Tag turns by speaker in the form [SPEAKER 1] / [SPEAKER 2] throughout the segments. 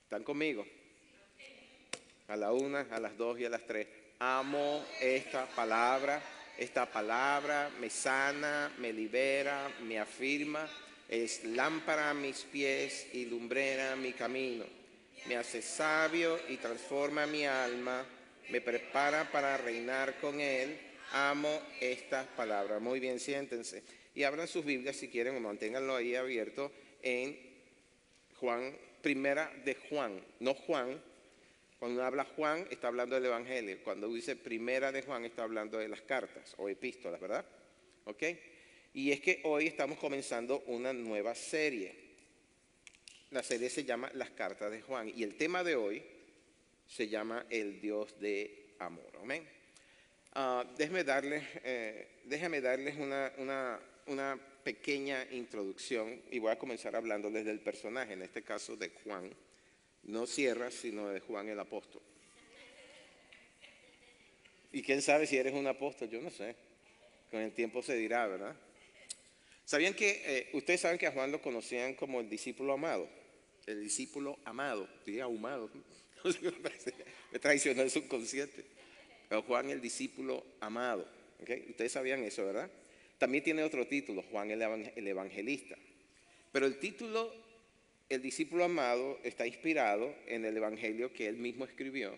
[SPEAKER 1] ¿Están conmigo? A la una, a las dos y a las tres. Amo esta palabra. Esta palabra me sana, me libera, me afirma. Es lámpara a mis pies y lumbrera mi camino. Me hace sabio y transforma mi alma. Me prepara para reinar con Él. Amo estas palabras. Muy bien, siéntense. Y abran sus Biblias si quieren o manténganlo ahí abierto en Juan, primera de Juan, no Juan. Cuando habla Juan, está hablando del Evangelio. Cuando dice primera de Juan, está hablando de las cartas o epístolas, ¿verdad? ¿Ok? Y es que hoy estamos comenzando una nueva serie. La serie se llama Las cartas de Juan. Y el tema de hoy se llama El Dios de amor. Amén. Déjame darles una pequeña introducción y voy a comenzar hablándoles del personaje, en este caso de Juan. No Sierra, sino de Juan el apóstol. Y quién sabe si eres un apóstol, yo no sé. Con el tiempo se dirá, ¿verdad? ¿Sabían que ustedes saben que a Juan lo conocían como el discípulo amado? El discípulo amado, diría ahumado. Me traicionó el subconsciente. Pero Juan el discípulo amado. ¿Okay? Ustedes sabían eso, ¿verdad? También tiene otro título, Juan el evangelista. Pero el título, el discípulo amado, está inspirado en el evangelio que él mismo escribió,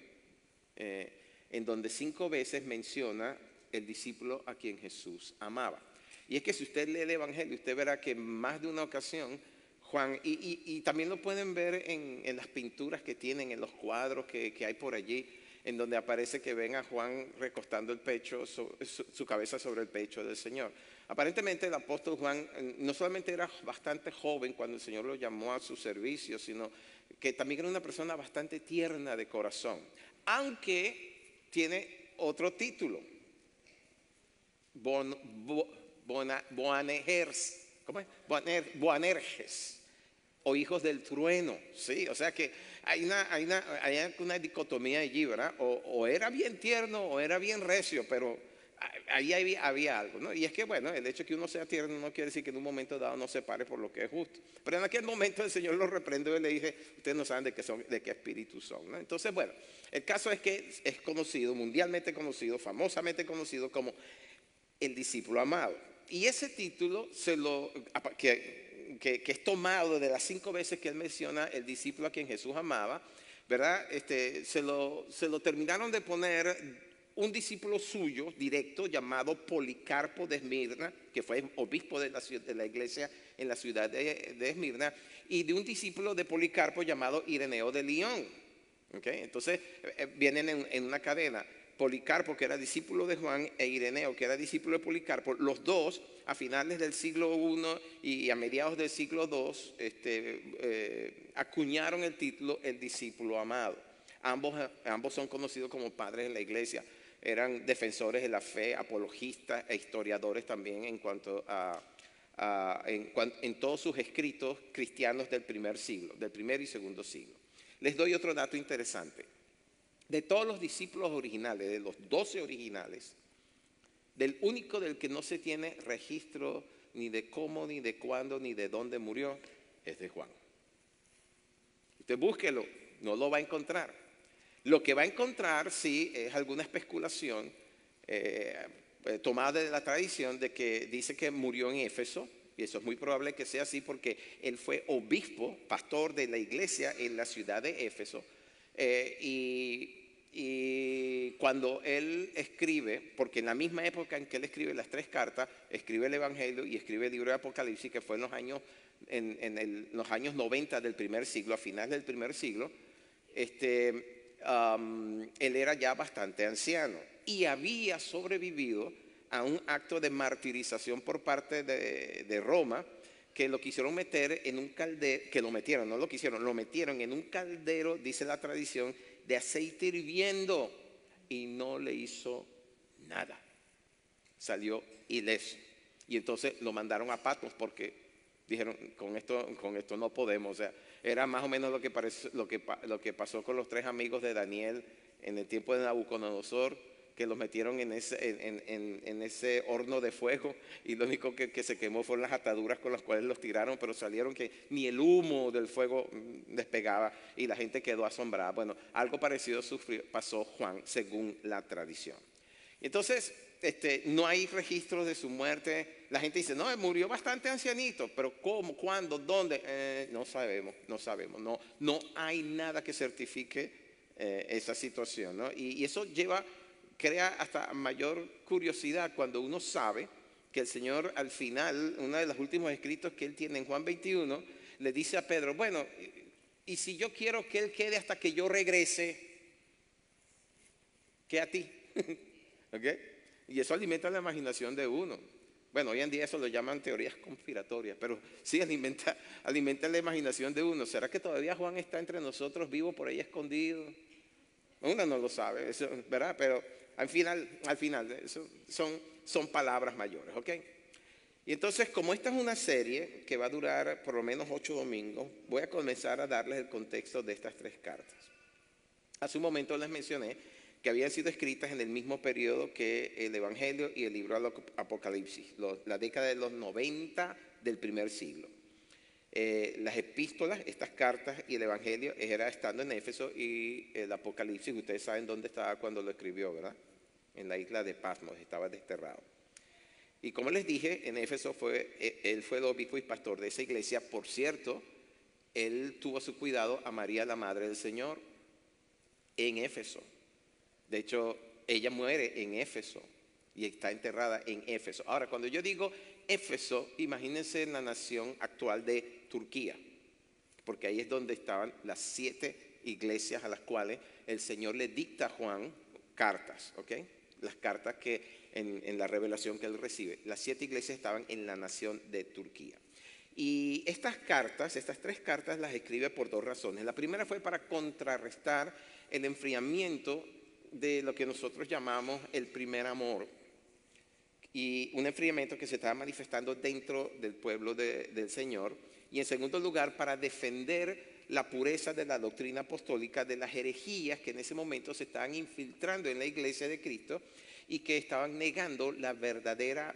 [SPEAKER 1] en donde 5 veces menciona el discípulo a quien Jesús amaba. Y es que si usted lee el evangelio, usted verá que en más de una ocasión Juan, y también lo pueden ver en las pinturas que tienen, en los cuadros que hay por allí, en donde aparece que ven a Juan recostando el pecho, su cabeza sobre el pecho del Señor. Aparentemente el apóstol Juan no solamente era bastante joven cuando el Señor lo llamó a su servicio, sino que también era una persona bastante tierna de corazón, aunque tiene otro título, Boanerges, ¿cómo es? Boanerges, o hijos del trueno, ¿sí? O sea que hay una dicotomía allí, ¿verdad? O era bien tierno o era bien recio, pero ahí había algo, ¿no? Y es que, bueno, el hecho de que uno sea tierno no quiere decir que en un momento dado no se pare por lo que es justo. Pero en aquel momento el Señor lo reprendió y le dije, ustedes no saben de qué espíritu son, ¿no? Entonces, bueno, el caso es que es conocido, mundialmente conocido, famosamente conocido como el discípulo amado. Y ese título que es tomado de las 5 veces que él menciona el discípulo a quien Jesús amaba, ¿verdad? Se lo terminaron de poner un discípulo suyo directo llamado Policarpo de Esmirna, que fue obispo de la iglesia en la ciudad de Esmirna, y de un discípulo de Policarpo llamado Ireneo de Lyon. ¿Okay? Entonces vienen en una cadena. Policarpo, que era discípulo de Juan, e Ireneo, que era discípulo de Policarpo, los dos a finales del siglo I y a mediados del siglo II acuñaron el título el discípulo amado. Ambos son conocidos como padres de la iglesia. Eran defensores de la fe, apologistas e historiadores también en cuanto en todos sus escritos cristianos del primer siglo, del primer y segundo siglo. Les doy otro dato interesante. De todos los discípulos originales, de los 12 originales, del único del que no se tiene registro ni de cómo, ni de cuándo, ni de dónde murió, es de Juan. Usted búsquelo, no lo va a encontrar. Lo que va a encontrar, sí, es alguna especulación tomada de la tradición de que dice que murió en Éfeso, y eso es muy probable que sea así porque él fue obispo, pastor de la iglesia en la ciudad de Éfeso, y cuando él escribe, porque en la misma época en que él escribe las 3 cartas, escribe el Evangelio y escribe el libro de Apocalipsis, que fue en los años 90 del primer siglo, a finales del primer siglo, él era ya bastante anciano y había sobrevivido a un acto de martirización por parte de Roma, que lo quisieron meter en un caldero, que lo metieron, no lo quisieron, lo metieron en un caldero, dice la tradición, de aceite hirviendo, y no le hizo nada. Salió ileso. Y entonces lo mandaron a Patmos porque dijeron, con esto no podemos. O sea, era más o menos lo que pasó con los 3 amigos de Daniel en el tiempo de Nabucodonosor, que los metieron en ese horno de fuego y lo único que se quemó fueron las ataduras con las cuales los tiraron, pero salieron que ni el humo del fuego despegaba y la gente quedó asombrada. Bueno, algo parecido pasó Juan según la tradición. Entonces, no hay registros de su muerte. La gente dice, no, murió bastante ancianito, pero ¿cómo? ¿Cuándo? ¿Dónde? No sabemos. No hay nada que certifique esa situación, ¿no? Y eso crea hasta mayor curiosidad cuando uno sabe que el Señor al final, uno de los últimos escritos que él tiene en Juan 21, le dice a Pedro, bueno, y si yo quiero que él quede hasta que yo regrese, ¿qué a ti? ¿Okay? Y eso alimenta la imaginación de uno. Bueno, hoy en día eso lo llaman teorías conspiratorias, pero sí alimenta la imaginación de uno. ¿Será que todavía Juan está entre nosotros vivo por ahí escondido? Uno no lo sabe, eso, ¿verdad? Pero al final eso son palabras mayores, ¿ok? Y entonces, como esta es una serie que va a durar por lo menos 8 domingos, voy a comenzar a darles el contexto de estas 3 cartas. Hace un momento les mencioné que habían sido escritas en el mismo periodo que el Evangelio y el libro del Apocalipsis, la década de los 90 del primer siglo. Las epístolas, estas cartas y el Evangelio era estando en Éfeso, y el Apocalipsis, ustedes saben dónde estaba cuando lo escribió, ¿verdad? En la isla de Patmos, estaba desterrado. Y como les dije, en Éfeso él fue el obispo y pastor de esa iglesia. Por cierto, él tuvo a su cuidado a María, la Madre del Señor, en Éfeso. De hecho, ella muere en Éfeso y está enterrada en Éfeso. Ahora, cuando yo digo Éfeso, imagínense en la nación actual de Turquía, porque ahí es donde estaban las 7 iglesias a las cuales el Señor le dicta a Juan cartas, ¿ok? Las cartas que en la revelación que él recibe. Las 7 iglesias estaban en la nación de Turquía. Y estas 3 cartas las escribe por 2 razones. La primera fue para contrarrestar el enfriamiento de lo que nosotros llamamos el primer amor, y un enfriamiento que se estaba manifestando dentro del pueblo del Señor. Y en segundo lugar, para defender la pureza de la doctrina apostólica, de las herejías que en ese momento se estaban infiltrando en la iglesia de Cristo y que estaban negando la verdadera,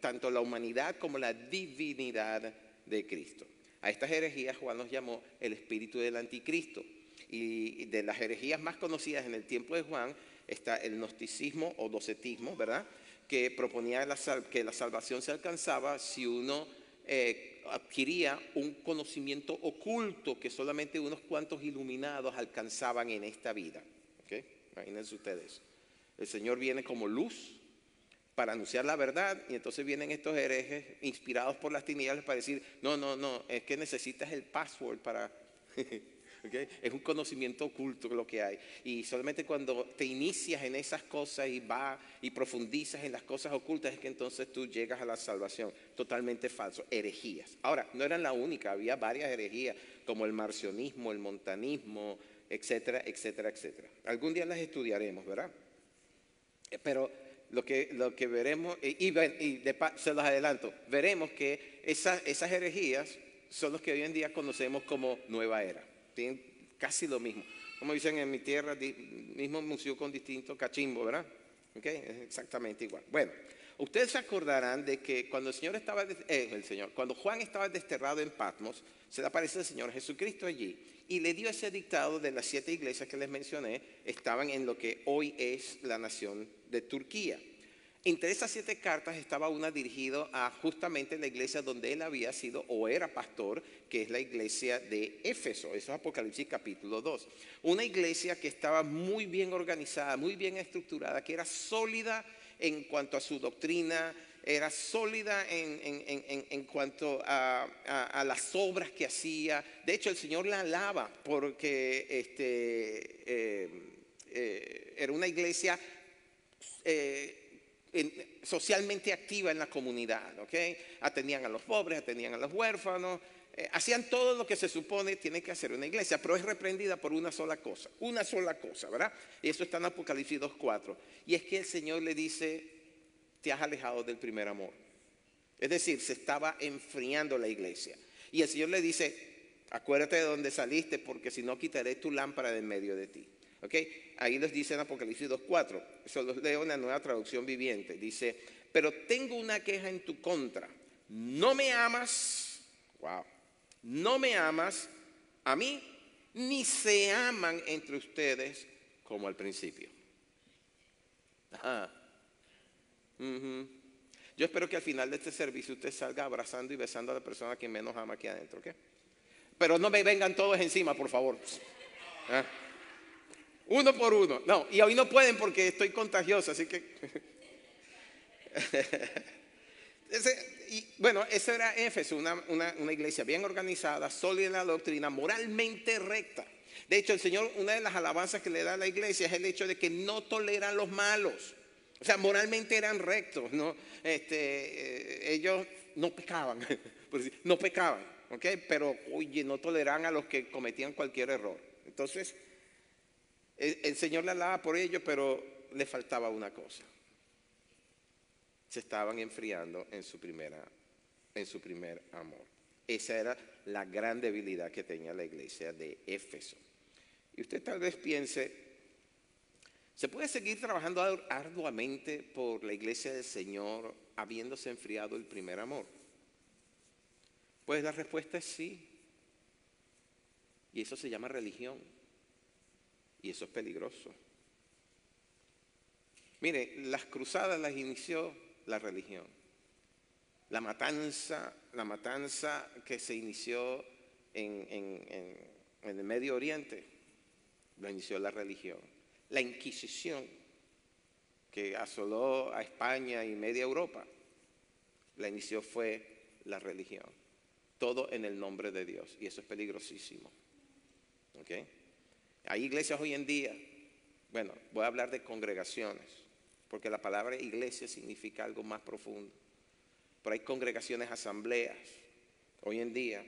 [SPEAKER 1] tanto la humanidad como la divinidad de Cristo. A estas herejías Juan los llamó el espíritu del anticristo. Y de las herejías más conocidas en el tiempo de Juan está el gnosticismo o docetismo, ¿verdad? Que proponía que la salvación se alcanzaba si uno adquiría un conocimiento oculto que solamente unos cuantos iluminados alcanzaban en esta vida. ¿Okay? Imagínense ustedes. El Señor viene como luz para anunciar la verdad, y entonces vienen estos herejes inspirados por las tinieblas para decir, no, es que necesitas el password para... ¿Okay? Es un conocimiento oculto lo que hay, y solamente cuando te inicias en esas cosas y profundizas en las cosas ocultas es que entonces tú llegas a la salvación. Totalmente falso, herejías. Ahora, no eran la única, había varias herejías como el marcionismo, el montanismo, etcétera, etcétera, etcétera. Algún día las estudiaremos, ¿verdad? Pero lo que veremos, se los adelanto, veremos que esas herejías son los que hoy en día conocemos como nueva era. Tienen casi lo mismo. Como dicen en mi tierra, mismo museo con distinto cachimbo, ¿verdad? ¿Okay? Es exactamente igual. Bueno, ustedes se acordarán de que cuando cuando Juan estaba desterrado en Patmos, se le aparece el Señor Jesucristo allí y le dio ese dictado de las 7 iglesias que les mencioné. Estaban en lo que hoy es la nación de Turquía. Entre esas 7 cartas estaba una dirigida a justamente la iglesia donde él había sido o era pastor, que es la iglesia de Éfeso. Eso es Apocalipsis capítulo 2. Una iglesia que estaba muy bien organizada, muy bien estructurada, que era sólida en cuanto a su doctrina, era sólida en cuanto a las obras que hacía. De hecho, el Señor la alaba porque era una iglesia socialmente activa en la comunidad, ¿okay? Atendían a los pobres, atendían a los huérfanos, hacían todo lo que se supone tiene que hacer una iglesia, pero es reprendida por una sola cosa, ¿verdad? Y eso está en Apocalipsis 2:4, y es que el Señor le dice, te has alejado del primer amor. Es decir, se estaba enfriando la iglesia, y el Señor le dice, acuérdate de dónde saliste, porque si no quitaré tu lámpara de en medio de ti. ¿Ok? Ahí les dice en Apocalipsis 2:4. Eso los leo en la Nueva Traducción Viviente. Dice, pero tengo una queja en tu contra. No me amas, wow, no me amas a mí, ni se aman entre ustedes como al principio. Ajá. Uh-huh. Yo espero que al final de este servicio usted salga abrazando y besando a la persona que menos ama aquí adentro, ¿ok? Pero no me vengan todos encima, por favor. ¿Ah? Uno por uno. No, y hoy no pueden porque estoy contagioso, así que... Bueno, eso era Éfeso, una iglesia bien organizada, sólida en la doctrina, moralmente recta. De hecho, el Señor, una de las alabanzas que le da a la iglesia es el hecho de que no toleran los malos. O sea, moralmente eran rectos, ¿no? Ellos no pecaban, no pecaban, ¿ok? Pero, oye, no toleran a los que cometían cualquier error. Entonces, el Señor le alaba por ello, pero le faltaba una cosa. Se estaban enfriando en su primer amor. Esa era la gran debilidad que tenía la iglesia de Éfeso. Y usted tal vez piense, ¿se puede seguir trabajando arduamente por la iglesia del Señor habiéndose enfriado el primer amor? Pues la respuesta es sí. Y eso se llama religión. Y eso es peligroso. Mire, las cruzadas las inició la religión. La matanza que se inició en el Medio Oriente, lo inició la religión. La Inquisición, que asoló a España y media Europa, la inició fue la religión. Todo en el nombre de Dios, y eso es peligrosísimo. ¿Ok? Hay iglesias hoy en día, bueno, voy a hablar de congregaciones, porque la palabra iglesia significa algo más profundo. Pero hay congregaciones, asambleas, hoy en día,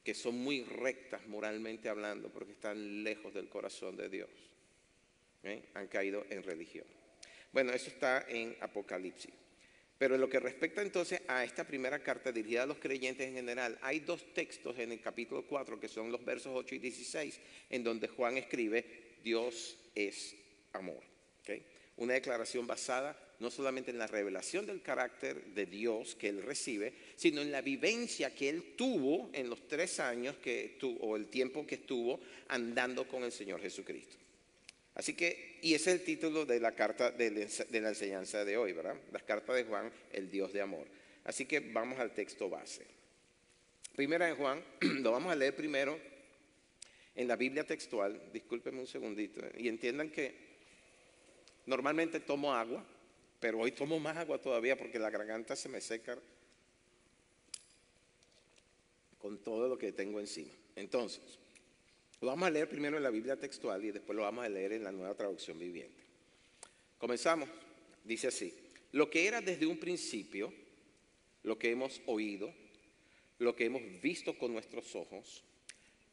[SPEAKER 1] que son muy rectas moralmente hablando, porque están lejos del corazón de Dios. Han caído en religión. Bueno, eso está en Apocalipsis. Pero en lo que respecta entonces a esta primera carta dirigida a los creyentes en general, hay dos textos en el capítulo 4, que son los versos 8 y 16, en donde Juan escribe, Dios es amor. ¿Okay? Una declaración basada no solamente en la revelación del carácter de Dios que él recibe, sino en la vivencia que él tuvo en los 3 años o el tiempo que estuvo andando con el Señor Jesucristo. Así que, y ese es el título de la carta de la enseñanza de hoy, ¿verdad? La carta de Juan, el Dios de amor. Así que vamos al texto base. Primera de Juan, lo vamos a leer primero en la Biblia textual. Discúlpenme un segundito. Y entiendan que normalmente tomo agua, pero hoy tomo más agua todavía porque la garganta se me seca con todo lo que tengo encima. Entonces, lo vamos a leer primero en la Biblia textual y después lo vamos a leer en la Nueva Traducción Viviente. Comenzamos. Dice así: lo que era desde un principio, lo que hemos oído, lo que hemos visto con nuestros ojos,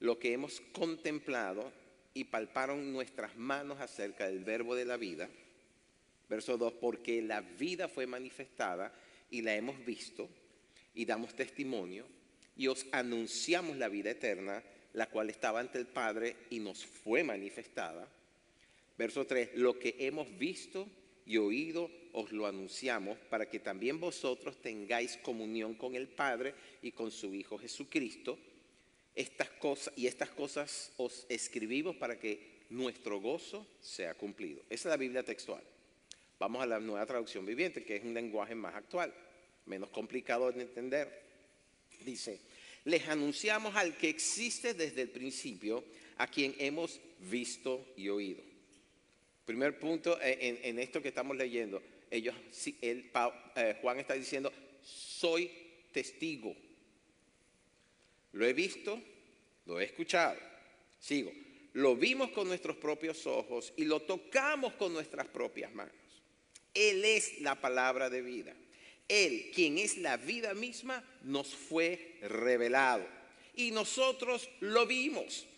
[SPEAKER 1] lo que hemos contemplado y palparon nuestras manos acerca del verbo de la vida. Verso 2, porque la vida fue manifestada y la hemos visto y damos testimonio y os anunciamos la vida eterna, la cual estaba ante el Padre y nos fue manifestada. Verso 3, lo que hemos visto y oído os lo anunciamos para que también vosotros tengáis comunión con el Padre y con su Hijo Jesucristo. Estas cosas os escribimos para que nuestro gozo sea cumplido. Esa es la Biblia textual. Vamos a la Nueva Traducción Viviente, que es un lenguaje más actual, menos complicado de entender. Dice: les anunciamos al que existe desde el principio, a quien hemos visto y oído. Primer punto en esto que estamos leyendo, Juan está diciendo, soy testigo. Lo he visto, lo he escuchado. Sigo. Lo vimos con nuestros propios ojos y lo tocamos con nuestras propias manos. Él es la palabra de vida. Él, quien es la vida misma, nos fue revelado. Y nosotros lo vimos.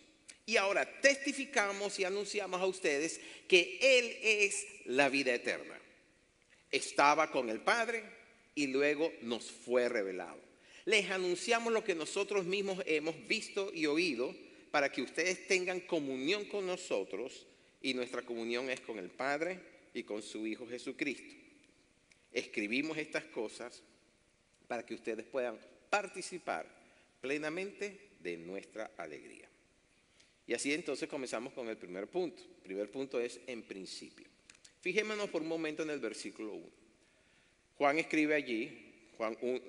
[SPEAKER 1] Y ahora testificamos y anunciamos a ustedes que Él es la vida eterna. Estaba con el Padre y luego nos fue revelado. Les anunciamos lo que nosotros mismos hemos visto y oído para que ustedes tengan comunión con nosotros y nuestra comunión es con el Padre y con su Hijo Jesucristo. Escribimos estas cosas para que ustedes puedan participar plenamente de nuestra alegría. Y así entonces comenzamos con el primer punto. El primer punto es en principio. Fijémonos por un momento en el versículo 1. Juan escribe allí,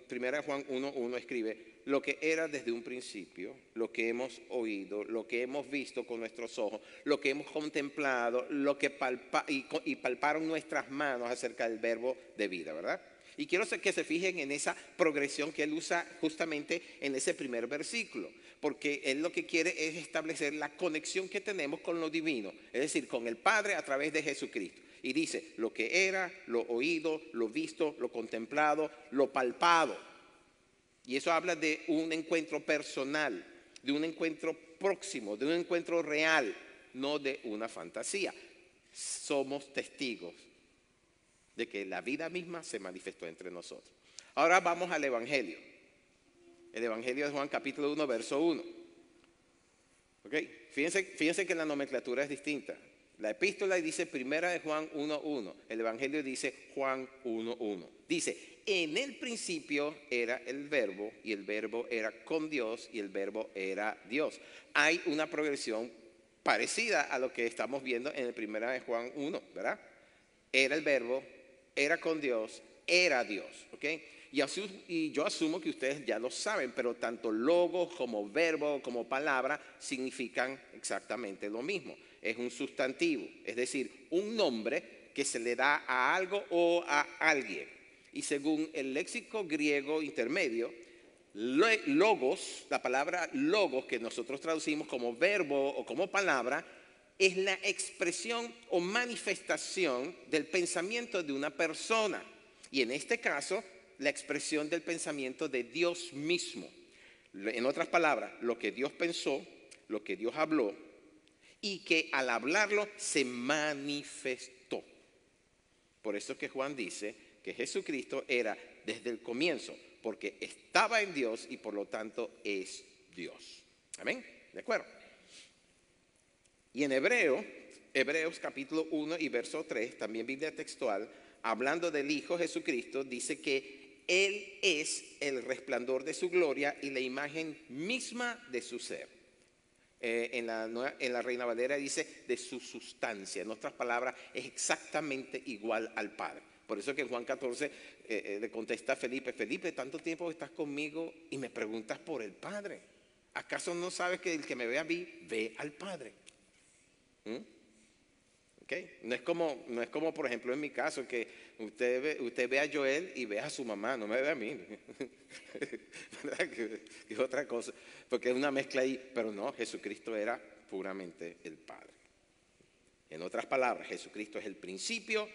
[SPEAKER 1] primera Juan 1:1 escribe, lo que era desde un principio, lo que hemos oído, lo que hemos visto con nuestros ojos, lo que hemos contemplado, lo que palparon nuestras manos acerca del verbo de vida, ¿verdad? Y quiero que se fijen en esa progresión que él usa justamente en ese primer versículo, porque él lo que quiere es establecer la conexión que tenemos con lo divino, es decir, con el Padre a través de Jesucristo. Y dice, lo que era, lo oído, lo visto, lo contemplado, lo palpado. Y eso habla de un encuentro personal, de un encuentro próximo, de un encuentro real, no de una fantasía. Somos testigos de que la vida misma se manifestó entre nosotros. Ahora vamos al Evangelio. El Evangelio de Juan capítulo 1, verso 1. ¿Okay? Fíjense que la nomenclatura es distinta. La epístola dice primera de Juan 1:1. El Evangelio dice Juan 1:1. Dice, en el principio era el verbo y el verbo era con Dios y el verbo era Dios. Hay una progresión parecida a lo que estamos viendo en el primera de Juan 1, ¿verdad? Era el verbo, era con Dios, era Dios, ¿ok? Y yo asumo que ustedes ya lo saben, pero tanto logos como verbo como palabra significan exactamente lo mismo. Es un sustantivo, es decir, un nombre que se le da a algo o a alguien. Y según el léxico griego intermedio, logos, la palabra logos que nosotros traducimos como verbo o como palabra, es la expresión o manifestación del pensamiento de una persona. Y en este caso, la expresión del pensamiento de Dios mismo. En otras palabras, lo que Dios pensó, lo que Dios habló, y que al hablarlo se manifestó. Por eso es que Juan dice que Jesucristo era desde el comienzo, porque estaba en Dios y por lo tanto es Dios. ¿Amén? ¿De acuerdo? Y en Hebreos capítulo 1 y verso 3, también Biblia textual, hablando del Hijo Jesucristo, dice que Él es el resplandor de su gloria y la imagen misma de su ser. En la Reina Valera dice de su sustancia. En otras palabras, es exactamente igual al Padre. Por eso que en Juan 14 le contesta a Felipe, Felipe, tanto tiempo estás conmigo y me preguntas por el Padre. ¿Acaso no sabes que el que me ve a mí, ve al Padre? ¿Okay? No es como, por ejemplo, en mi caso, que usted ve a Joel y ve a su mamá, no me ve a mí. ¿Verdad? Que es otra cosa, porque es una mezcla ahí. Pero no, Jesucristo era puramente el Padre. En otras palabras, Jesucristo es el principio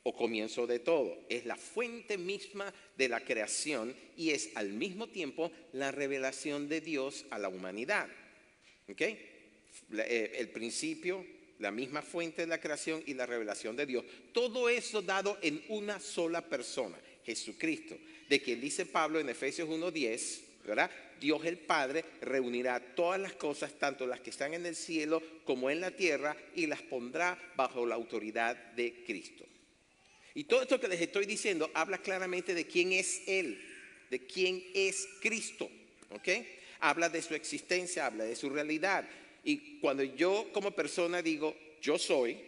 [SPEAKER 1] o comienzo de todo. Es la fuente misma de la creación y es al mismo tiempo la revelación de Dios a la humanidad. ¿Okay? El principio, la misma fuente de la creación y la revelación de Dios. Todo eso dado en una sola persona, Jesucristo. De quien dice Pablo en Efesios 1:10, ¿verdad? Dios el Padre reunirá todas las cosas, tanto las que están en el cielo como en la tierra, y las pondrá bajo la autoridad de Cristo. Y todo esto que les estoy diciendo habla claramente de quién es Él, de quién es Cristo, ¿ok? Habla de su existencia, habla de su realidad. Y cuando yo como persona digo, yo soy,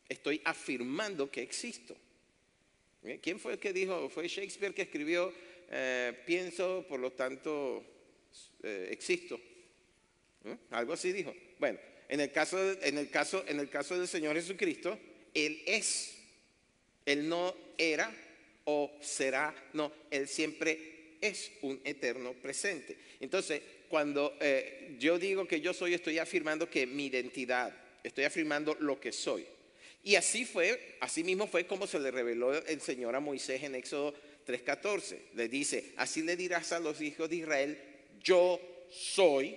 [SPEAKER 1] estoy afirmando que existo. ¿Quién fue el que dijo? Fue Shakespeare que escribió, pienso, por lo tanto, existo. Algo así dijo. Bueno, en el caso del Señor Jesucristo, Él es. Él no era o será, no, Él siempre es un eterno presente. Entonces, cuando yo digo que yo soy, estoy afirmando que mi identidad, estoy afirmando lo que soy. Y así mismo fue como se le reveló el Señor a Moisés en Éxodo 3:14. Le dice, así le dirás a los hijos de Israel, yo soy,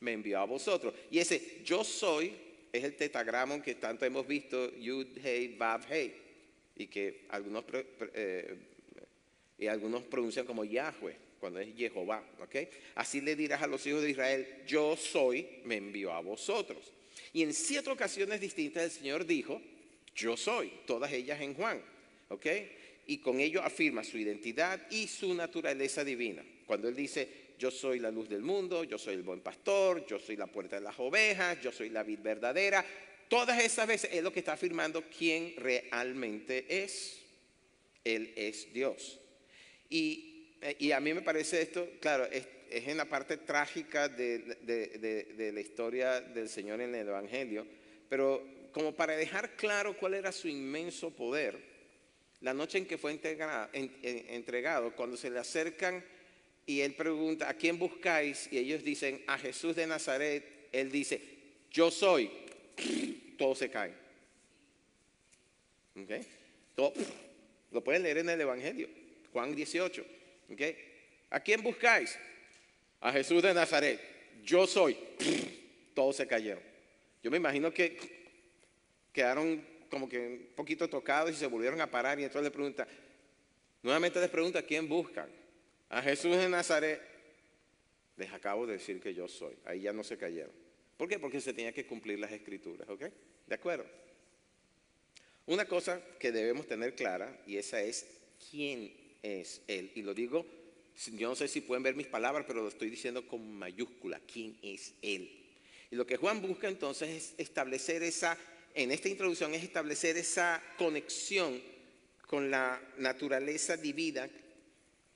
[SPEAKER 1] me envió a vosotros. Y ese yo soy es el tetragrama que tanto hemos visto, Yud, Hei, Vav, Hei. Y que algunos pronuncian como Yahweh, cuando es Jehová, ¿ok? Así le dirás a los hijos de Israel, yo soy, me envió a vosotros. Y en 7 ocasiones distintas el Señor dijo, yo soy, todas ellas en Juan, ¿ok? Y con ello afirma su identidad y su naturaleza divina. Cuando Él dice, yo soy la luz del mundo, yo soy el buen pastor, yo soy la puerta de las ovejas, yo soy la vid verdadera, todas esas veces es lo que está afirmando quién realmente es. Él es Dios. Y a mí me parece esto, claro, es en la parte trágica de la historia del Señor en el Evangelio, pero como para dejar claro cuál era su inmenso poder, la noche en que fue entregado, cuando se le acercan y Él pregunta, ¿a quién buscáis? Y ellos dicen, a Jesús de Nazaret. Él dice, yo soy. Todo se cae. ¿Okay? Todo, lo pueden leer en el Evangelio, Juan 18. ¿Okay? ¿A quién buscáis? A Jesús de Nazaret. Yo soy. Todos se cayeron. Yo me imagino que quedaron como que un poquito tocados y se volvieron a parar y entonces nuevamente les pregunta, ¿a quién buscan? A Jesús de Nazaret. Les acabo de decir que yo soy. Ahí ya no se cayeron. ¿Por qué? Porque se tenía que cumplir las escrituras, ¿ok? ¿De acuerdo? Una cosa que debemos tener clara, y esa es quién es Él. Y lo digo, yo no sé si pueden ver mis palabras, pero lo estoy diciendo con mayúscula, quién es Él. Y lo que Juan busca entonces es establecer en esta introducción, es establecer esa conexión con la naturaleza divina,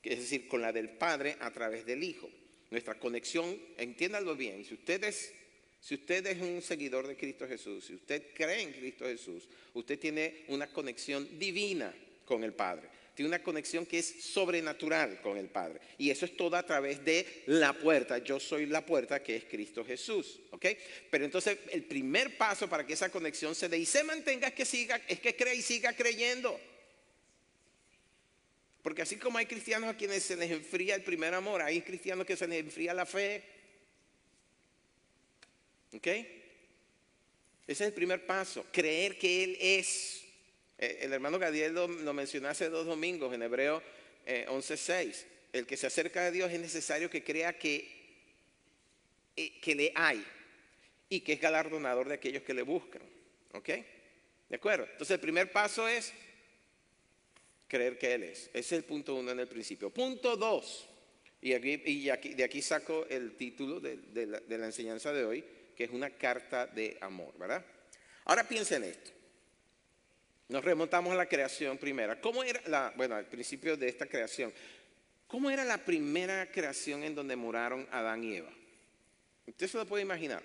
[SPEAKER 1] es decir, con la del Padre a través del Hijo. Nuestra conexión, entiéndanlo bien, si usted es un seguidor de Cristo Jesús, si usted cree en Cristo Jesús, usted tiene una conexión divina con el Padre. Tiene una conexión que es sobrenatural con el Padre. Y eso es todo a través de la puerta. Yo soy la puerta, que es Cristo Jesús. ¿Ok? Pero entonces el primer paso para que esa conexión se dé y se mantenga es que cree y siga creyendo. Porque así como hay cristianos a quienes se les enfría el primer amor, hay cristianos que se les enfría la fe. ¿Ok? Ese es el primer paso, creer que Él es. El hermano Gadiel lo mencionó hace 2 domingos en Hebreo 11:6. El que se acerca a Dios es necesario que crea que le hay y que es galardonador de aquellos que le buscan. ¿Ok? ¿De acuerdo? Entonces el primer paso es creer que Él es. Ese es el punto 1 en el principio. Punto 2, de aquí saco el título de la enseñanza de hoy, que es una carta de amor, ¿verdad? Ahora piensen en esto. Nos remontamos a la creación primera. ¿Cómo era al principio de esta creación? ¿Cómo era la primera creación en donde moraron Adán y Eva? ¿Usted se lo puede imaginar?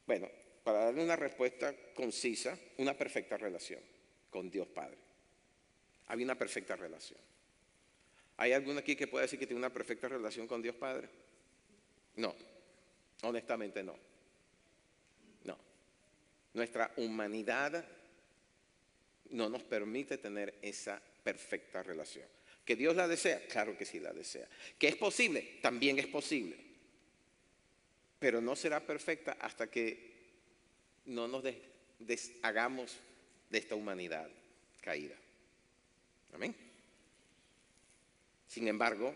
[SPEAKER 1] Bueno, para darle una respuesta concisa, una perfecta relación con Dios Padre. Había una perfecta relación. ¿Hay alguno aquí que pueda decir que tiene una perfecta relación con Dios Padre? No, honestamente no. No. Nuestra humanidad no nos permite tener esa perfecta relación. ¿Que Dios la desea? Claro que sí la desea. ¿Que es posible? También es posible. Pero no será perfecta hasta que no nos deshagamos de esta humanidad caída. Amén. Sin embargo,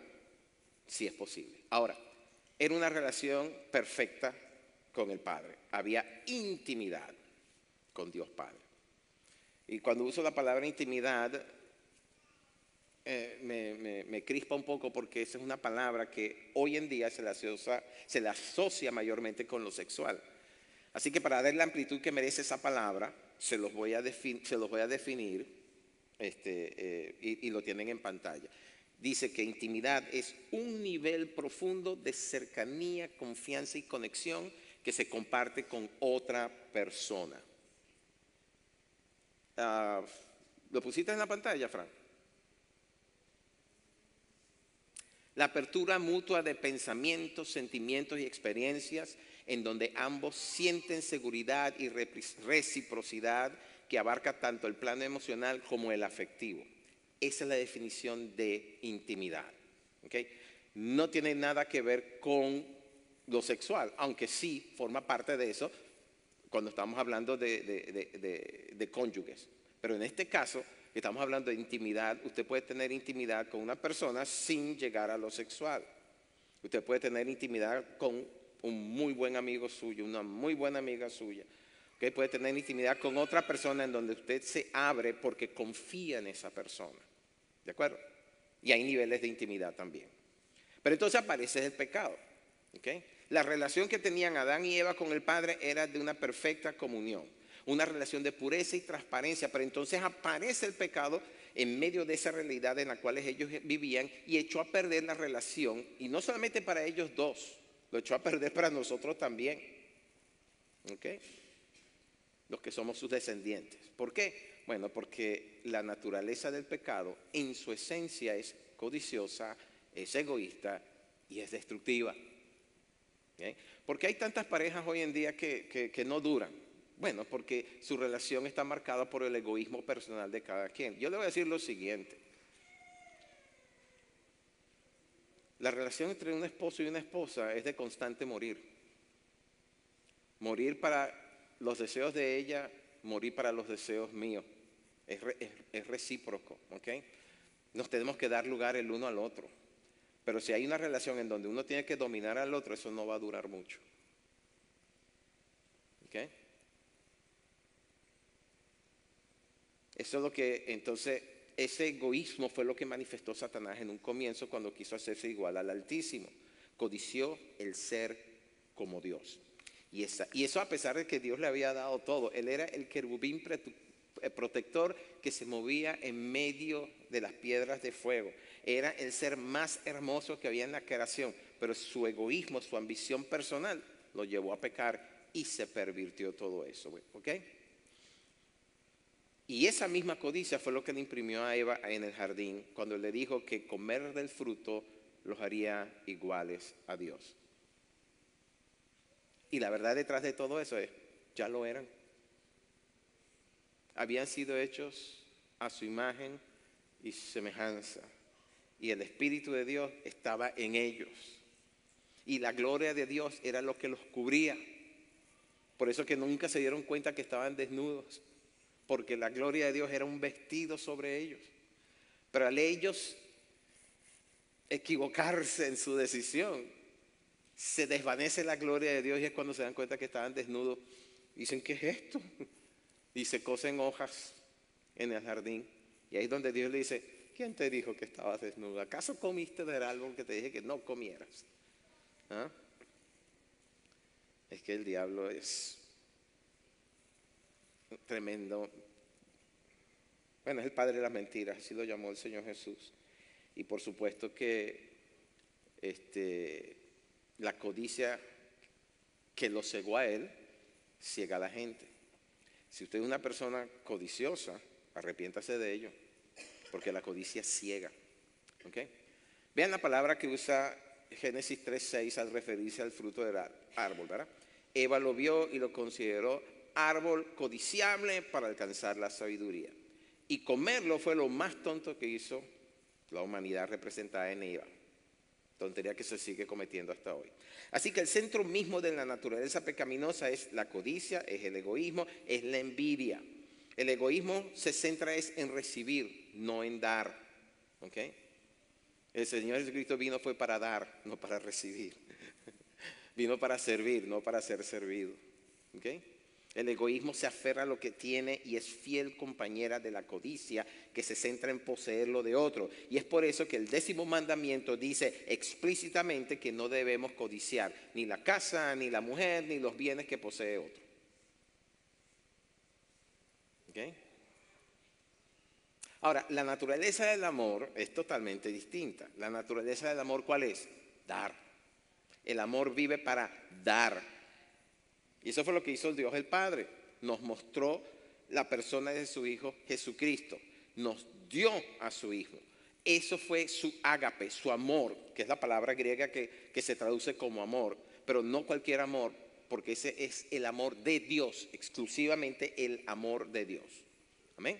[SPEAKER 1] sí es posible. Ahora, era una relación perfecta con el Padre. Había intimidad con Dios Padre. Y cuando uso la palabra intimidad, me crispa un poco porque esa es una palabra que hoy en día se le asocia mayormente con lo sexual. Así que para dar la amplitud que merece esa palabra, se los voy a definir y lo tienen en pantalla. Dice que intimidad es un nivel profundo de cercanía, confianza y conexión que se comparte con otra persona. ¿Lo pusiste en la pantalla, Fran? La apertura mutua de pensamientos, sentimientos y experiencias en donde ambos sienten seguridad y reciprocidad que abarca tanto el plano emocional como el afectivo. Esa es la definición de intimidad. ¿Okay? No tiene nada que ver con lo sexual, aunque sí forma parte de eso cuando estamos hablando de cónyuges. Pero en este caso, estamos hablando de intimidad. Usted puede tener intimidad con una persona sin llegar a lo sexual. Usted puede tener intimidad con un muy buen amigo suyo, una muy buena amiga suya. ¿Okay? Puede tener intimidad con otra persona en donde usted se abre porque confía en esa persona. ¿De acuerdo? Y hay niveles de intimidad también. Pero entonces aparece el pecado. ¿Okay? La relación que tenían Adán y Eva con el Padre era de una perfecta comunión, una relación de pureza y transparencia, pero entonces aparece el pecado en medio de esa realidad en la cual ellos vivían y echó a perder la relación, y no solamente para ellos dos, lo echó a perder para nosotros también. ¿Okay? Los que somos sus descendientes. ¿Por qué? Bueno, porque la naturaleza del pecado en su esencia es codiciosa, es egoísta y es destructiva. ¿Okay? ¿Por qué hay tantas parejas hoy en día que no duran? Bueno, porque su relación está marcada por el egoísmo personal de cada quien. Yo le voy a decir lo siguiente. La relación entre un esposo y una esposa es de constante morir. Morir para los deseos de ella, morir para los deseos míos. Es recíproco, ¿ok? Nos tenemos que dar lugar el uno al otro. Pero si hay una relación en donde uno tiene que dominar al otro, eso no va a durar mucho. ¿Ok? Eso es lo que, entonces, ese egoísmo fue lo que manifestó Satanás en un comienzo cuando quiso hacerse igual al Altísimo. Codició el ser como Dios. Y eso a pesar de que Dios le había dado todo. Él era el querubín protector que se movía en medio de las piedras de fuego. Era el ser más hermoso que había en la creación. Pero su egoísmo, su ambición personal, lo llevó a pecar y se pervirtió todo eso. ¿Ok? Y esa misma codicia fue lo que le imprimió a Eva en el jardín cuando le dijo que comer del fruto los haría iguales a Dios. Y la verdad detrás de todo eso es, ya lo eran. Habían sido hechos a su imagen y semejanza. Y el Espíritu de Dios estaba en ellos. Y la gloria de Dios era lo que los cubría. Por eso que nunca se dieron cuenta que estaban desnudos. Porque la gloria de Dios era un vestido sobre ellos. Pero al ellos equivocarse en su decisión, se desvanece la gloria de Dios y es cuando se dan cuenta que estaban desnudos. Dicen, ¿qué es esto? Y se cosen hojas en el jardín. Y ahí es donde Dios le dice, ¿quién te dijo que estabas desnudo? ¿Acaso comiste del árbol que te dije que no comieras? ¿Ah? Es que el diablo es tremendo. Bueno, es el padre de las mentiras, así lo llamó el Señor Jesús. Y por supuesto que la codicia que lo cegó a él, ciega a la gente. Si usted es una persona codiciosa, arrepiéntase de ello, porque la codicia ciega. ¿Okay? Vean la palabra que usa Génesis 3:6 al referirse al fruto del árbol, ¿verdad? Eva lo vio y lo consideró árbol codiciable para alcanzar la sabiduría. Y comerlo fue lo más tonto que hizo la humanidad representada en Eva. Tontería que se sigue cometiendo hasta hoy. Así que el centro mismo de la naturaleza pecaminosa es la codicia, es el egoísmo, es la envidia. El egoísmo se centra en recibir, no en dar. ¿Ok? El Señor Jesucristo vino fue para dar, no para recibir. Vino para servir, no para ser servido. ¿Ok? El egoísmo se aferra a lo que tiene y es fiel compañera de la codicia que se centra en poseer lo de otro. Y es por eso que el 10º mandamiento dice explícitamente que no debemos codiciar ni la casa, ni la mujer, ni los bienes que posee otro. ¿Okay? Ahora, la naturaleza del amor es totalmente distinta. La naturaleza del amor, ¿cuál es? Dar. El amor vive para dar. Y eso fue lo que hizo Dios el Padre. Nos mostró la persona de su Hijo Jesucristo. Nos dio a su Hijo. Eso fue su ágape, su amor, que es la palabra griega que se traduce como amor. Pero no cualquier amor, porque ese es el amor de Dios, exclusivamente el amor de Dios. Amén.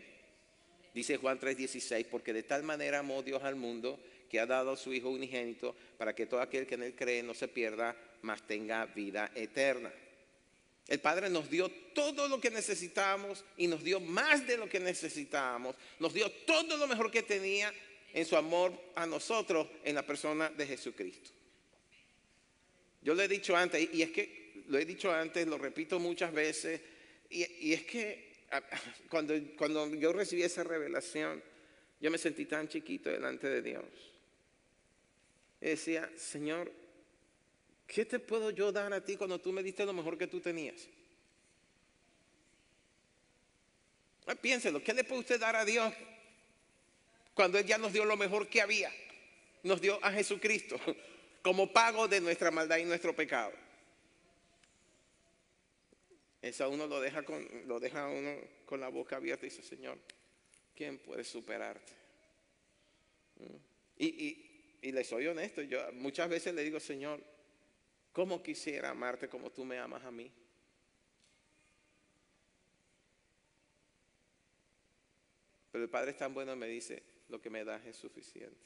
[SPEAKER 1] Dice Juan 3:16, porque de tal manera amó Dios al mundo que ha dado a su Hijo unigénito para que todo aquel que en él cree no se pierda, mas tenga vida eterna. El Padre nos dio todo lo que necesitábamos y nos dio más de lo que necesitábamos. Nos dio todo lo mejor que tenía en su amor a nosotros en la persona de Jesucristo. Yo lo he dicho antes, y es que lo he dicho antes, lo repito muchas veces, y es que cuando yo recibí esa revelación, yo me sentí tan chiquito delante de Dios. Y decía, Señor, ¿qué te puedo yo dar a ti cuando tú me diste lo mejor que tú tenías? Piénselo, ¿qué le puede usted dar a Dios cuando Él ya nos dio lo mejor que había? Nos dio a Jesucristo como pago de nuestra maldad y nuestro pecado. Eso a uno lo deja a uno con la boca abierta y dice, Señor, ¿quién puede superarte? Y le soy honesto, yo muchas veces le digo, Señor, ¿cómo quisiera amarte como tú me amas a mí? Pero el Padre es tan bueno y me dice, lo que me das es suficiente.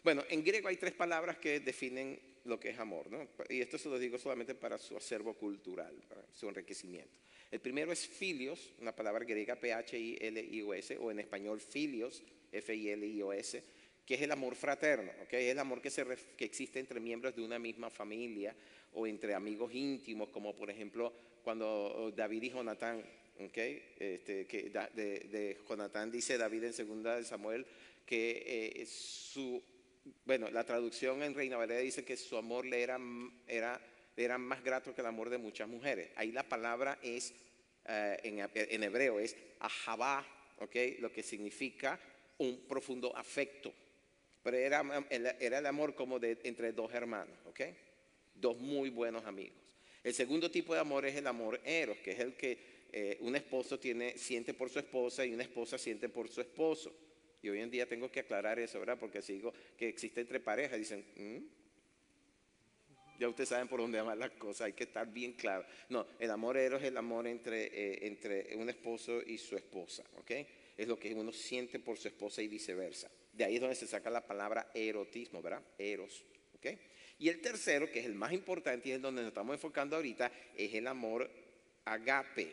[SPEAKER 1] Bueno, en griego hay 3 palabras que definen lo que es amor, ¿no? Y esto se lo digo solamente para su acervo cultural, para su enriquecimiento. El primero es filios, una palabra griega P-H-I-L-I-O-S, o en español filios, F-I-L-I-O-S, que es el amor fraterno, ¿ok? Es el amor que existe entre miembros de una misma familia o entre amigos íntimos, como por ejemplo cuando David y Jonatán, ¿ok? De Jonatán dice David en 2 de Samuel que bueno, la traducción en Reina Valera dice que su amor le era más grato que el amor de muchas mujeres. Ahí la palabra es, en hebreo, es ahabá, ¿okay? Lo que significa un profundo afecto. Pero era el amor como entre 2 hermanos, ¿ok? 2 muy buenos amigos. El segundo tipo de amor es el amor eros, que es el que un esposo siente por su esposa y una esposa siente por su esposo. Y hoy en día tengo que aclarar eso, ¿verdad? Porque si digo que existe entre parejas, dicen, ya ustedes saben por dónde van las cosas, hay que estar bien claro. No, el amor eros es el amor entre un esposo y su esposa, ¿ok? Es lo que uno siente por su esposa y viceversa. De ahí es donde se saca la palabra erotismo, ¿verdad? Eros, ¿ok? Y el tercero, que es el más importante y es donde nos estamos enfocando ahorita, es el amor agape,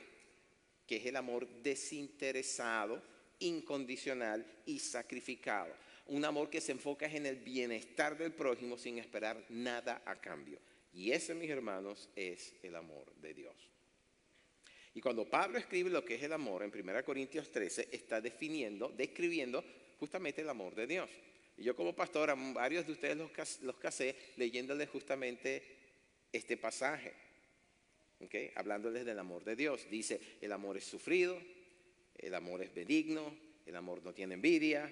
[SPEAKER 1] que es el amor desinteresado, incondicional y sacrificado. Un amor que se enfoca en el bienestar del prójimo sin esperar nada a cambio. Y ese, mis hermanos, es el amor de Dios. Y cuando Pablo escribe lo que es el amor en 1 Corintios 13, está describiendo justamente el amor de Dios. Y yo como pastor, a varios de ustedes los casé leyéndoles justamente este pasaje, ¿okay? Hablándoles del amor de Dios. Dice, el amor es sufrido, el amor es benigno, el amor no tiene envidia,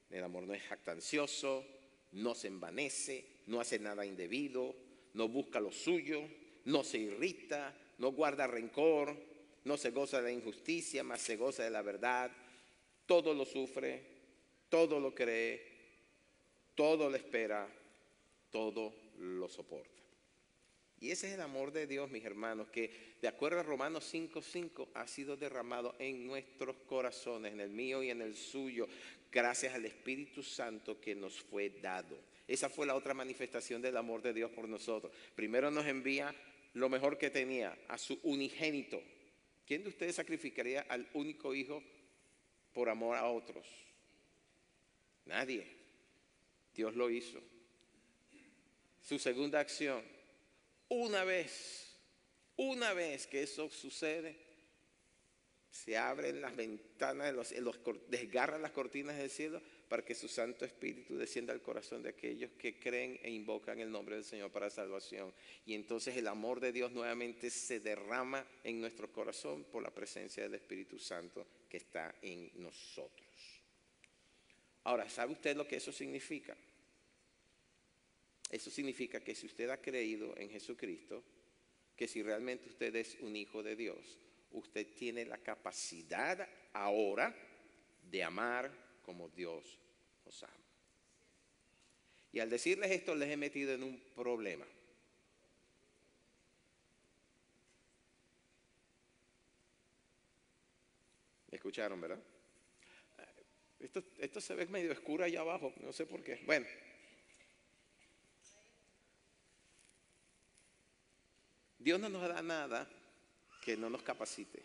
[SPEAKER 1] el amor no es jactancioso, no se envanece, no hace nada indebido, no busca lo suyo, no se irrita, no guarda rencor, no se goza de la injusticia, mas se goza de la verdad. Todo lo sufre, todo lo cree, todo lo espera, todo lo soporta. Y ese es el amor de Dios, mis hermanos, que de acuerdo a Romanos 5:5 ha sido derramado en nuestros corazones, en el mío y en el suyo, gracias al Espíritu Santo que nos fue dado. Esa fue la otra manifestación del amor de Dios por nosotros. Primero nos envía lo mejor que tenía, a su unigénito. ¿Quién de ustedes sacrificaría al único hijo por amor a otros? Nadie. Dios lo hizo. Su segunda acción, una vez que eso sucede, se abren las ventanas, desgarran las cortinas del cielo para que su Santo Espíritu descienda al corazón de aquellos que creen e invocan el nombre del Señor para salvación. Y entonces el amor de Dios nuevamente se derrama en nuestro corazón por la presencia del Espíritu Santo que está en nosotros. Ahora, ¿sabe usted lo que eso significa? Eso significa que si usted ha creído en Jesucristo, que si realmente usted es un hijo de Dios, usted tiene la capacidad ahora de amar como Dios nos ama. Y al decirles esto les he metido en un problema. ¿Me escucharon, verdad? Esto se ve medio oscuro allá abajo, no sé por qué. Bueno. Dios no nos da nada que no nos capacite,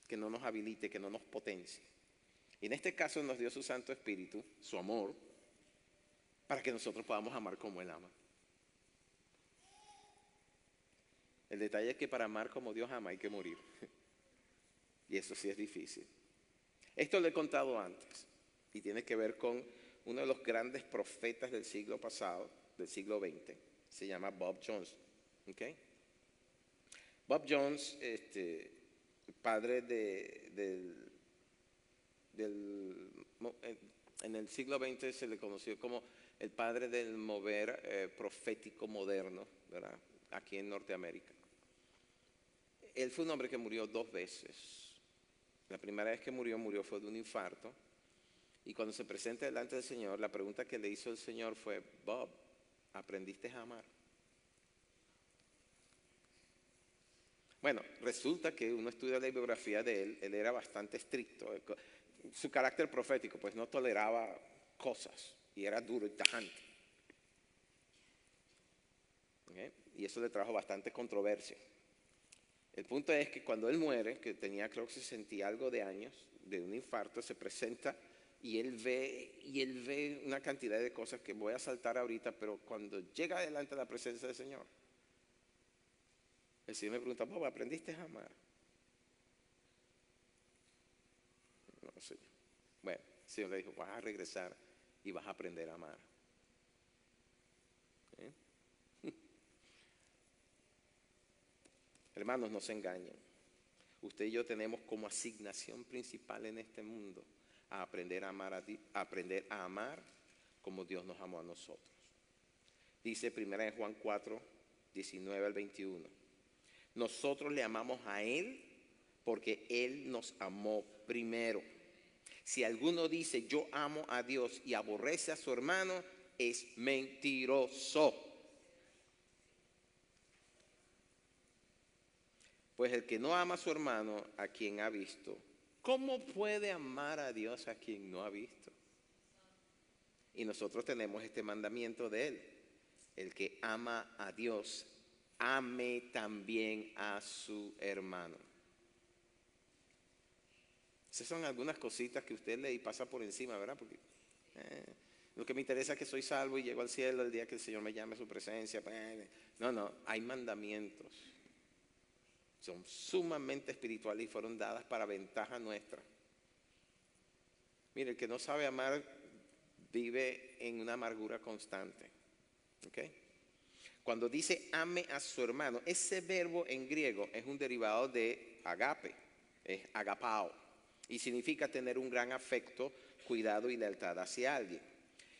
[SPEAKER 1] que no nos habilite, que no nos potencie. Y en este caso nos dio su Santo Espíritu, su amor, para que nosotros podamos amar como Él ama. El detalle es que para amar como Dios ama hay que morir. Y eso sí es difícil. Esto lo he contado antes y tiene que ver con uno de los grandes profetas del siglo pasado, del siglo XX. Se llama Bob Jones. ¿Okay? Bob Jones, padre en el siglo XX se le conoció como el padre del mover profético moderno, ¿verdad? Aquí en Norteamérica. Él fue un hombre que murió 2 veces. La primera vez que murió fue de un infarto. Y cuando se presenta delante del Señor, la pregunta que le hizo el Señor fue: Bob, ¿aprendiste a amar? Bueno, resulta que uno estudia la biografía de él, él era bastante estricto. Su carácter profético, pues no toleraba cosas y era duro y tajante. ¿Okay? Y eso le trajo bastante controversia. El punto es que cuando él muere, que tenía creo que 60 y algo de años, de un infarto, se presenta y él ve una cantidad de cosas que voy a saltar ahorita, pero cuando llega delante de la presencia del Señor, el Señor me pregunta: Bob, ¿aprendiste a amar? No, Señor. Bueno, el Señor le dijo: vas a regresar y vas a aprender a amar. ¿Eh? Hermanos, no se engañen. Usted y yo tenemos como asignación principal en este mundo a aprender a amar aprender a amar como Dios nos amó a nosotros. Dice 1 Juan 4, 19 al 21. Nosotros le amamos a Él porque Él nos amó primero. Si alguno dice yo amo a Dios y aborrece a su hermano, es mentiroso. Pues el que no ama a su hermano, a quien ha visto, ¿cómo puede amar a Dios a quien no ha visto? Y nosotros tenemos este mandamiento de Él: el que ama a Dios, ame también a su hermano. Esas son algunas cositas que usted lee y pasa por encima, ¿verdad? Porque lo que me interesa es que soy salvo y llego al cielo el día que el Señor me llame a su presencia. No, hay mandamientos. Son sumamente espirituales y fueron dadas para ventaja nuestra. Mire, el que no sabe amar vive en una amargura constante. ¿Okay? Cuando dice ame a su hermano, ese verbo en griego es un derivado de agape, es agapao, y significa tener un gran afecto, cuidado y lealtad hacia alguien.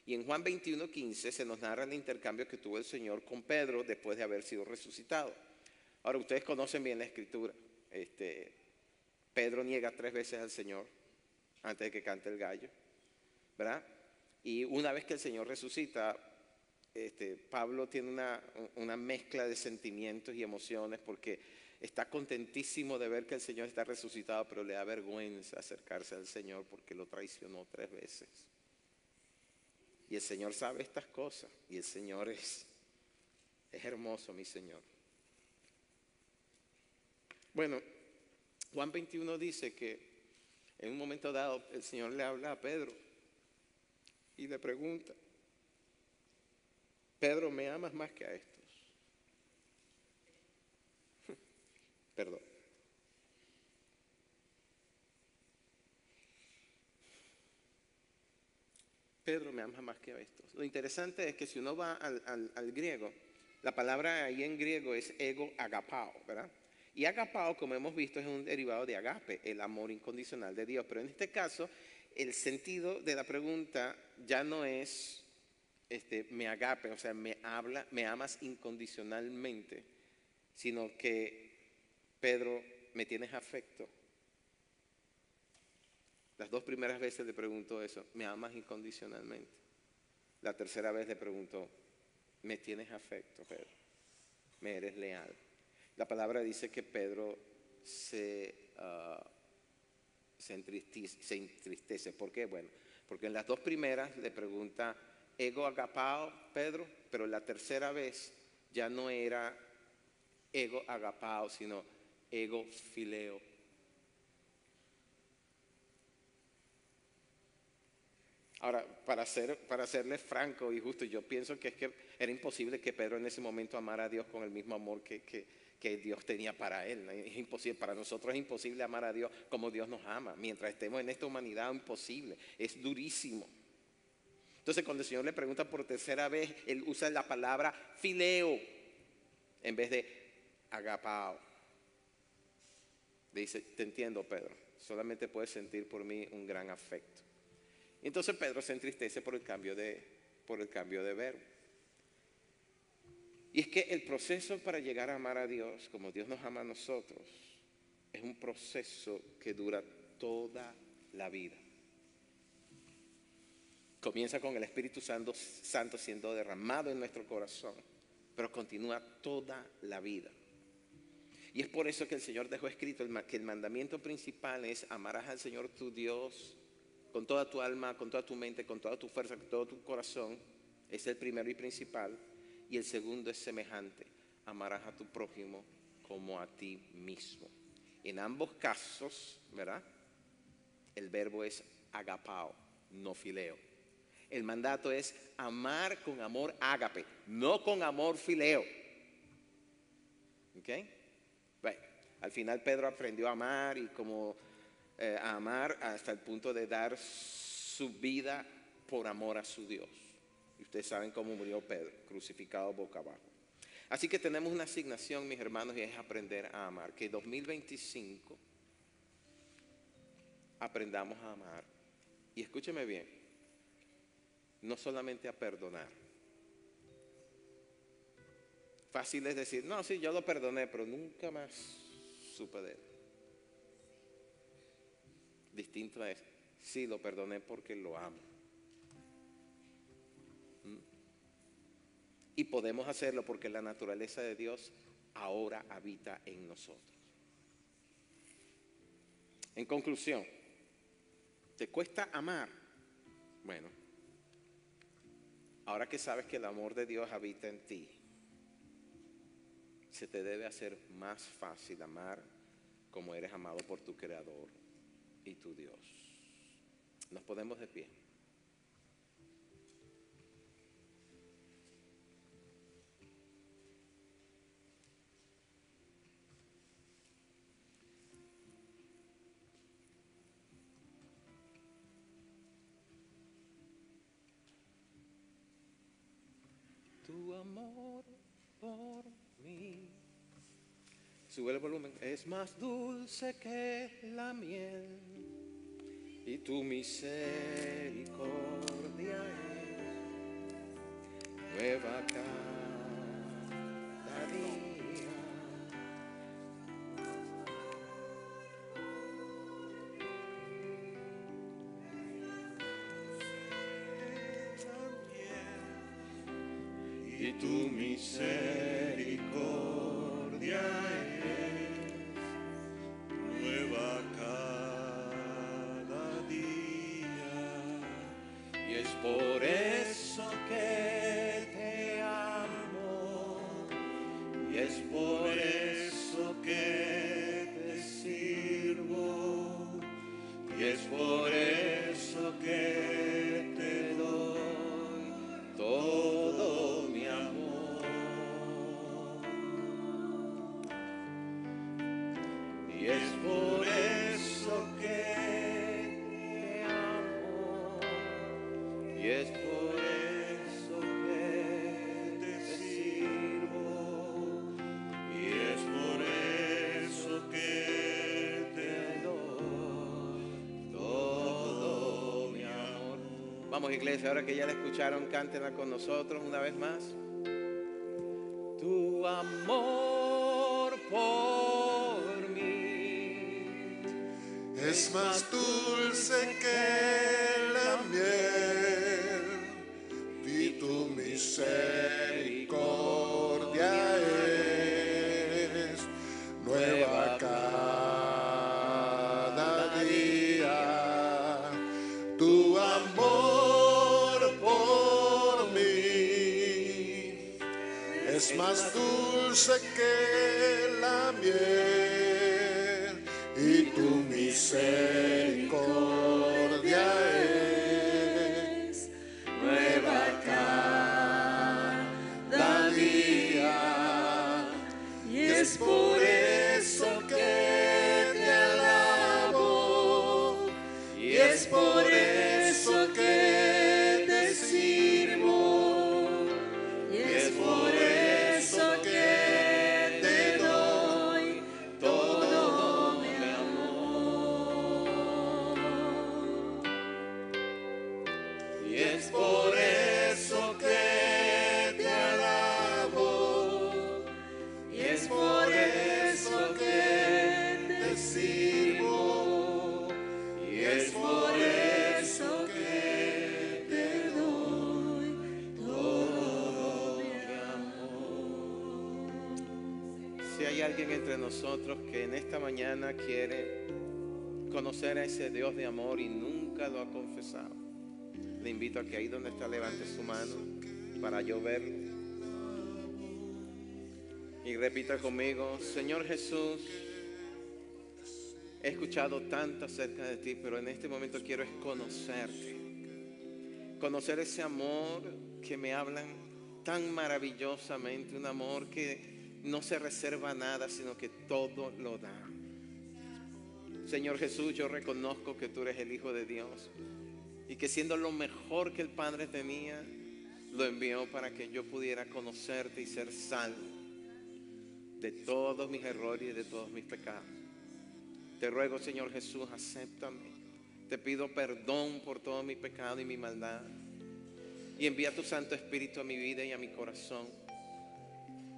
[SPEAKER 1] Y en Juan 21:15 se nos narra el intercambio que tuvo el Señor con Pedro después de haber sido resucitado. Ahora, ustedes conocen bien la Escritura. Pedro niega 3 veces al Señor antes de que cante el gallo, ¿verdad? Y una vez que el Señor resucita, Pablo tiene una mezcla de sentimientos y emociones porque está contentísimo de ver que el Señor está resucitado, pero le da vergüenza acercarse al Señor porque lo traicionó 3 veces. Y el Señor sabe estas cosas y el Señor es hermoso, mi Señor. Bueno, Juan 21 dice que en un momento dado el Señor le habla a Pedro y le pregunta: Pedro, ¿me amas más que a estos? Perdón. Pedro, ¿me amas más que a estos? Lo interesante es que si uno va al griego, la palabra ahí en griego es ego agapao, ¿verdad? Y agapao, como hemos visto, es un derivado de agape, el amor incondicional de Dios. Pero en este caso, el sentido de la pregunta ya no es me agape, o sea, me amas incondicionalmente, sino que, Pedro, ¿me tienes afecto? Las 2 primeras veces le preguntó eso: ¿me amas incondicionalmente? La tercera vez le preguntó: ¿me tienes afecto, Pedro? ¿Me eres leal? La palabra dice que Pedro se entristece. ¿Por qué? Bueno, porque en las 2 primeras le pregunta ego agapao, Pedro, pero la tercera vez ya no era ego agapao, sino ego fileo. Ahora, para serle franco y justo, yo pienso que es que era imposible que Pedro en ese momento amara a Dios con el mismo amor que Dios tenía para él. Es imposible, para nosotros es imposible amar a Dios como Dios nos ama. Mientras estemos en esta humanidad, es imposible, es durísimo. Entonces, cuando el Señor le pregunta por tercera vez, Él usa la palabra fileo en vez de agapao. Dice, te entiendo, Pedro, solamente puedes sentir por mí un gran afecto. Y entonces Pedro se entristece por el cambio de verbo. Y es que el proceso para llegar a amar a Dios, como Dios nos ama a nosotros, es un proceso que dura toda la vida. Comienza con el Espíritu Santo siendo derramado en nuestro corazón, pero continúa toda la vida. Y es por eso que el Señor dejó escrito que el mandamiento principal es: amarás al Señor tu Dios con toda tu alma, con toda tu mente, con toda tu fuerza, con todo tu corazón. Es el primero y principal. Y el segundo es semejante: amarás a tu prójimo como a ti mismo. En ambos casos, ¿verdad?, el verbo es agapao, no fileo. El mandato es amar con amor ágape, no con amor fileo. ¿Ok? Bueno, al final Pedro aprendió a amar y a amar hasta el punto de dar su vida por amor a su Dios. Y ustedes saben cómo murió Pedro, crucificado boca abajo. Así que tenemos una asignación, mis hermanos, y es aprender a amar. Que 2025 aprendamos a amar. Y escúcheme bien, no solamente a perdonar. Fácil es decir, no, sí, yo lo perdoné, pero nunca más supe de él. Distinto es, sí, lo perdoné porque lo amo. Y podemos hacerlo porque la naturaleza de Dios ahora habita en nosotros. En conclusión, ¿te cuesta amar? Bueno, ahora que sabes que el amor de Dios habita en ti, se te debe hacer más fácil amar como eres amado por tu Creador y tu Dios. Nos ponemos de pie. Tu amor por mí, sube el volumen, es más dulce que la miel, y tu misericordia es nueva cada día. Y tu misericordia es nueva cada día. Y es por eso que te amo. Y es por eso que te sirvo. Y es por eso que te doy todo mi amor. Y es por eso que te amo. Y es por eso que te sirvo. Y es por eso que te doy todo mi amor. Vamos, iglesia, ahora que ya la escucharon, cántenla con nosotros una vez más. Tu amor por mí
[SPEAKER 2] es más dulce que la miel, y tu misericordia es nueva cada día. Tu amor por mí es más dulce que la miel, y tu misericordia es es por eso que te alabo, y es por eso que te sirvo, y es por eso que te doy todo mi amor. Y es por eso que te alabo, y es por eso que te sirvo, y es por eso que te doy todo mi amor.
[SPEAKER 1] Si hay alguien entre nosotros que en esta mañana quiere conocer a ese Dios de amor y nunca lo ha confesado, le invito a que ahí donde está levante su mano para yo verlo. Y repita conmigo: Señor Jesús, he escuchado tanto acerca de ti, pero en este momento quiero es conocerte. Conocer ese amor que me hablan tan maravillosamente, un amor que no se reserva nada, sino que todo lo da. Señor Jesús, yo reconozco que tú eres el Hijo de Dios y que siendo lo mejor que el Padre tenía, lo envió para que yo pudiera conocerte y ser salvo de todos mis errores y de todos mis pecados. Te ruego, Señor Jesús, acéptame. Te pido perdón por todo mi pecado y mi maldad. Y envía tu Santo Espíritu a mi vida y a mi corazón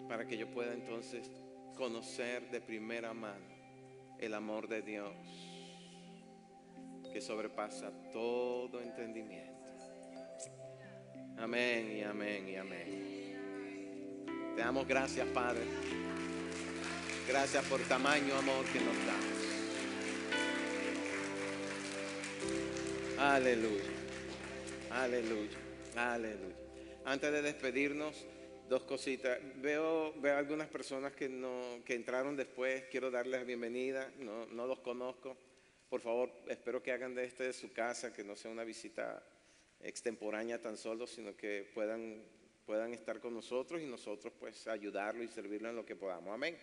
[SPEAKER 1] para que yo pueda entonces conocer de primera mano el amor de Dios que sobrepasa todo entendimiento. Amén y amén y amén. Te damos gracias, Padre. Gracias por tamaño amor que nos das. Aleluya. Aleluya. Aleluya. Antes de despedirnos, dos cositas. Veo algunas personas que entraron después. Quiero darles la bienvenida. No los conozco. Por favor, espero que hagan de de su casa, que no sea una visita extemporánea tan solo, sino que puedan estar con nosotros y nosotros pues ayudarlo y servirlo en lo que podamos. Amén.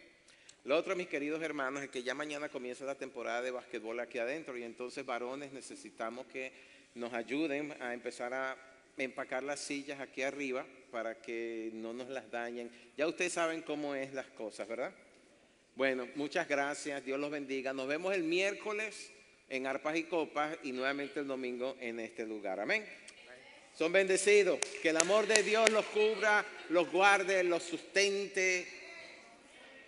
[SPEAKER 1] Lo otro, mis queridos hermanos, es que ya mañana comienza la temporada de basquetbol aquí adentro y entonces, varones, necesitamos que nos ayuden a empezar a empacar las sillas aquí arriba para que no nos las dañen. Ya ustedes saben cómo es las cosas, ¿verdad? Bueno, muchas gracias, Dios los bendiga. Nos vemos el miércoles en Arpas y Copas y nuevamente el domingo en este lugar. Amén. Son bendecidos. Que el amor de Dios los cubra, los guarde, los sustente,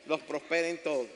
[SPEAKER 1] los prospere en todo.